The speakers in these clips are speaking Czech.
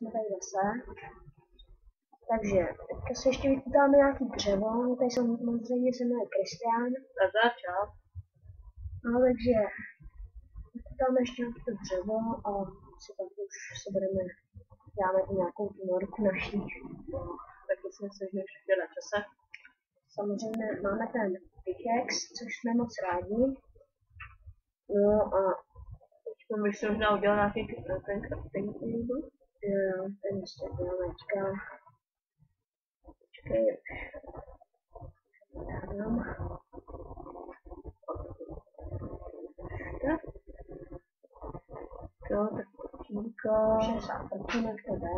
jsme tady zase. Takže, teďka se ještě vykutáme nějaký dřevo, tady samozřejmě se jmenuje Kristián. A začal. No takže, vykutáme ještě nějaký to dřevo a si pak už se budeme, dáme tu nějakou tu norku naší. No, tak myslím si, že už je na čase. Samozřejmě máme ten pickaxe, což jsme moc rádi. No a Teďka bych si možná udělal nějaký ten crafting table. jo, ten ještě děláme teďka. Počkej, už. Dávám. Tak. Jo, tak tímko. 60 prtínek to jde.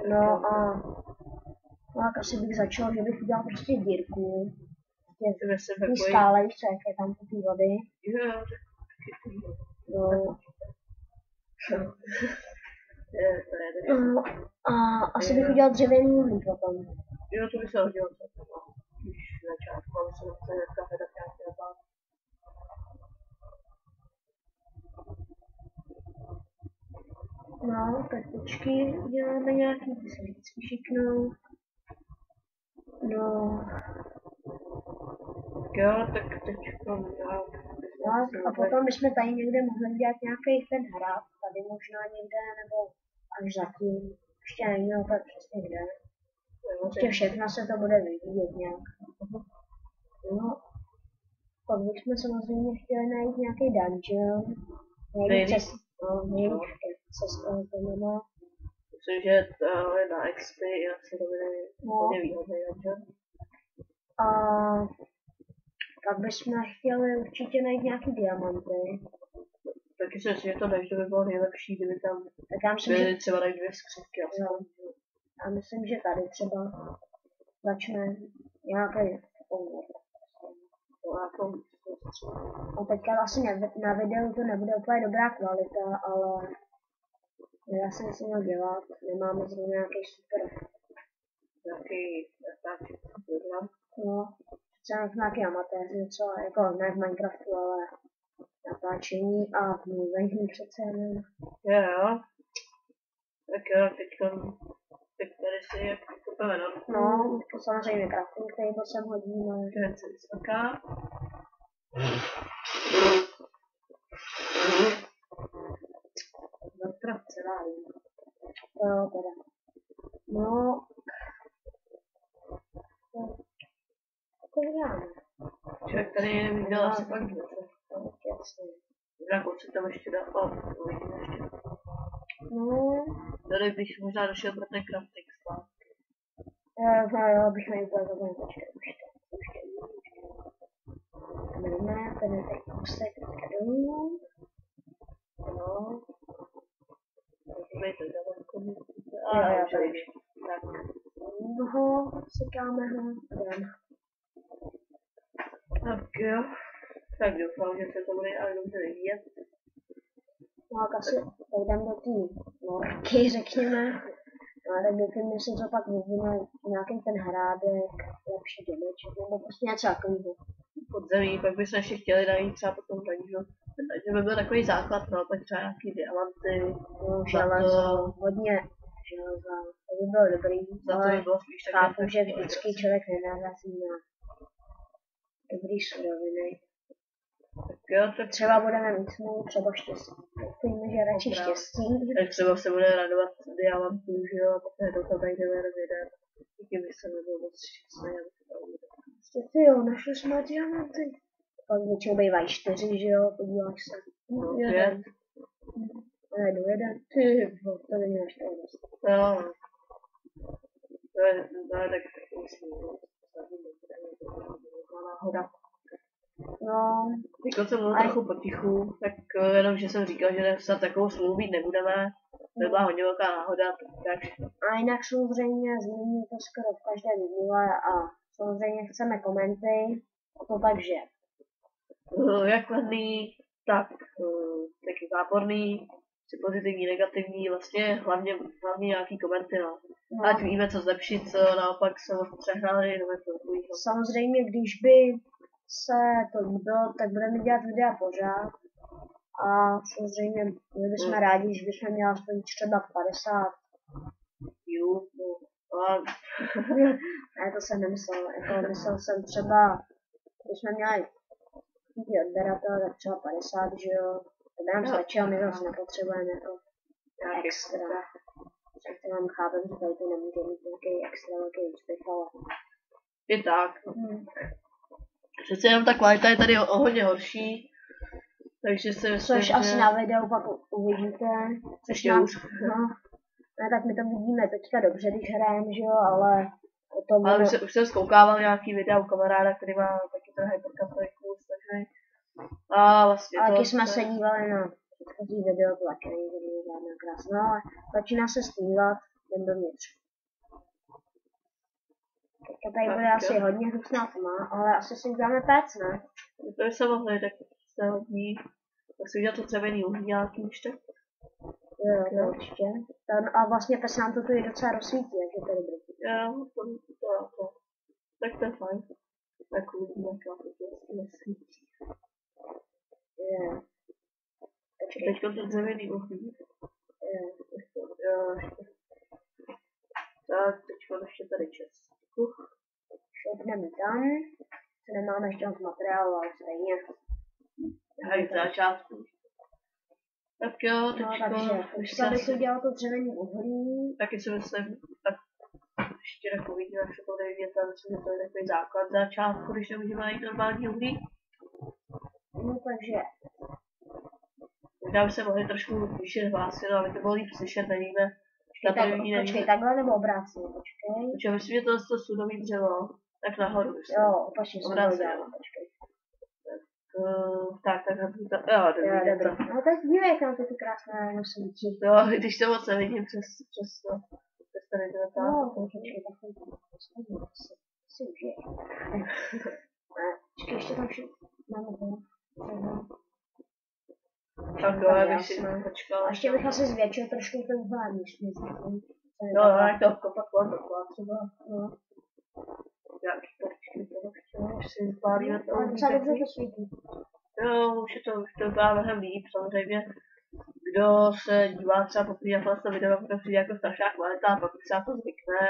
No a tak asi bych začal, že bych udělal prostě dírku. Ty skále, víš co, jak je tam ty vody. Jo, No. A asi bych udělal dřevěný uhlík potom. Jo, to by se hodilo. Když na začátku, ale se nechce dneska hledat nějaké napad. No, tak počky děláme nějaký, ty se vždycky šiknou. No. Jo, tak teďko A potom bychom tady někde mohli udělat nějaký ten hrad, tady možná někde, nebo až zatím. Ještě nevíme úplně přesně kde. Prostě všechno se to bude vyvíjet nějak. No. Pak bychom samozřejmě chtěli najít nějaký dungeon. Nejvíc cestou to nemá. Myslím, že tohle na XP asi to bude hodně výhodný dungeon. A pak bychom chtěli určitě najít nějaký diamanty. Taky si myslím, že to než by bylo nejlepší, kdyby tam byly třeba najít 2 skřínky. A myslím, že tady třeba začne nějaký a teďka asi na videu to nebude úplně dobrá kvalita, ale já jsem si měl dělat, nemáme zrovna nějaký super. Nějaký program? No, třeba nějaký amatéři, něco jako ne v Minecraftu, ale natáčení a mluvení přece jenom. Jo. Tak jo, teď tady si jak kupeme norku. No, to samozřejmě crafting table sem hodíme. Hned se vysoká. Zatrát celá jim. Jo, teda. No. To děláme. Člověk tady viděl asi pak něco. Jasně. Nějakou si tam ještě dá. Uvidíme ještě. No. Tady bych možná došel pro ten crafting slab. Jo, bych nejprve zabavil, počkej, už to jdeme, ten je tady kousek, teďka dolů. No. Dejte daleko. Jo, už víš. Tak. Ho, sekáme ho, jdem. Tak jo. Tak doufám, že se to bude ale dobře vyvíjet. No a asi jdem do té norky, řekněme. No a tak doufám, že se to pak vyvine nějaký ten hrádek, lepší damage, nebo prostě něco takového. Podzemí, pak bychom ještě chtěli najít třeba potom dungeon. Takže by byl takový základ, no, tak třeba nějaký diamanty, železo, hodně železa, to by bylo dobrý, za to by bylo spíš chápu, že vždycky člověk nenarazí na dobrý suroviny. Tak jo, tak třeba budeme mít smůlu, třeba štěstí. Doufejme, že radši štěstí. Tak třeba se bude radovat diamantů, že jo, a potom to najdeme jenom jeden. Díky by se nebyl moc šťastný, aby to bylo. Prostě ty jo, našli jsme diamanty. Pak většinou bývají 4, že jo, podíváš se. No, 5. Najdu jeden. Ty, to není až to dost. Jo. To je tak myslím, náhoda. No. Jako jsem mluvil trochu potichu, tak jenom, že jsem říkal, že snad takovou smlouvu mít nebudeme. To byla hodně velká náhoda, tak. A jinak samozřejmě změní to skoro v každé vidile a samozřejmě chceme komenty. To takže. Jak kladný, tak taky záporný, pozitivní, negativní, vlastně hlavně nějaký komenty, no. Ať víme, co zlepšit, co naopak se moc přehnali, nebo to takovýho. Samozřejmě, když by se to líbilo, tak budeme dělat videa pořád. A samozřejmě my bychom rádi, když bychom měli aspoň třeba 50. Jo, no. A Ne, to jsem nemyslel. Jako myslel jsem třeba, když jsme měli odběratel, tak třeba 50, že jo. To by nám stačilo, my zase nepotřebujeme to extra. Tak to nám chápem, že tady to nemůže mít nějaký extra velký úspěch, ale... je tak. Přece jenom ta kvalita je tady o hodně horší. Takže si myslím, což asi na videu pak uvidíte. Ještě hůř. No, ne, tak my to vidíme teďka dobře, když hrajeme, že jo, ale potom... Ale už jsem zkoukával nějaký videa u kamaráda, který má taky ten hypercaptový kurz, takže... A vlastně taky jsme se dívali na předchozí video, to taky není žádná krásná, ale začíná se stmívat, jdem dovnitř. Teďka tady bude asi hodně hnusná tma, ale asi si uděláme péc, ne? To by se mohli, tak se hodí. Tak si udělat to dřevěný uhlí nějaký ještě. Jo, určitě. A vlastně pes nám to tu je docela rozsvítí, jak je to dobrý. Jo, to. Tak to je fajn. Tak uvidíme, jak to vlastně nesvítí. Jo. Teďko to dřevěný uhlí. Jo, ještě. Tak, teďko ještě tady čestku. Šoupneme tam. Co nemáme ještě moc materiálu, ale stejně. Hej, v začátku. Tak jo, teďko. No, takže bych udělal to dřevěný uhlí. Taky si myslím, tak ještě tak uvidíme, jak se to jde vidět, ale myslím, že to je takový základ začátku, když nemůžeme najít normální uhlí. No, takže. Možná by se mohli trošku zvýšit hlasy, no, aby to bylo líp slyšet, nevíme. Počkej, takhle nebo obráceně, počkej. Počkej, myslím, že to je to sudový dřevo, tak nahoru. Jo, opačně se to udělám, počkej. Tak, jo, dobrý. No tak dívej, jak nám to ty krásné nosíčky. Jo, když to moc nevidím přes tady to. No, počkej, tak jsem to postavil, si užije. Počkej, ještě tam máme to. Tak jo, já bych si počkal. A ještě bych asi zvětšil trošku ten uhlá místnost. Jo, jak to kopakovat dokola třeba. No. Nějaký torčky toho chtěl, až si spálíme to. Ale docela dobře to svítí. Jo, už to vypadá mnohem líp, samozřejmě. Kdo se dívá třeba poprvé na to video, to přijde jako strašná kvalita, pak už se na to zvykne.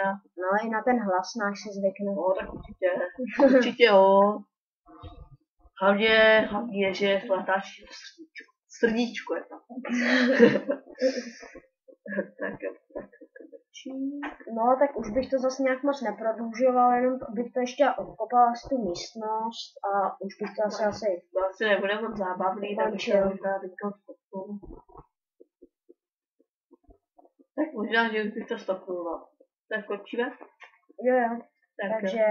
No i na ten hlas náš se zvykne. No, tak určitě jo. Hlavně je, že flatáš srdíčko je tam. Tak jo. No, tak už bych to zase nějak moc neprodlužoval, jenom bych to ještě obkopal z tu místnost a už bych to asi... To asi nebude moc zábavný, tak bych to možná teďka stopnul. Tak možná, že už bych to stopnul. Tak končíme? Jo. Takže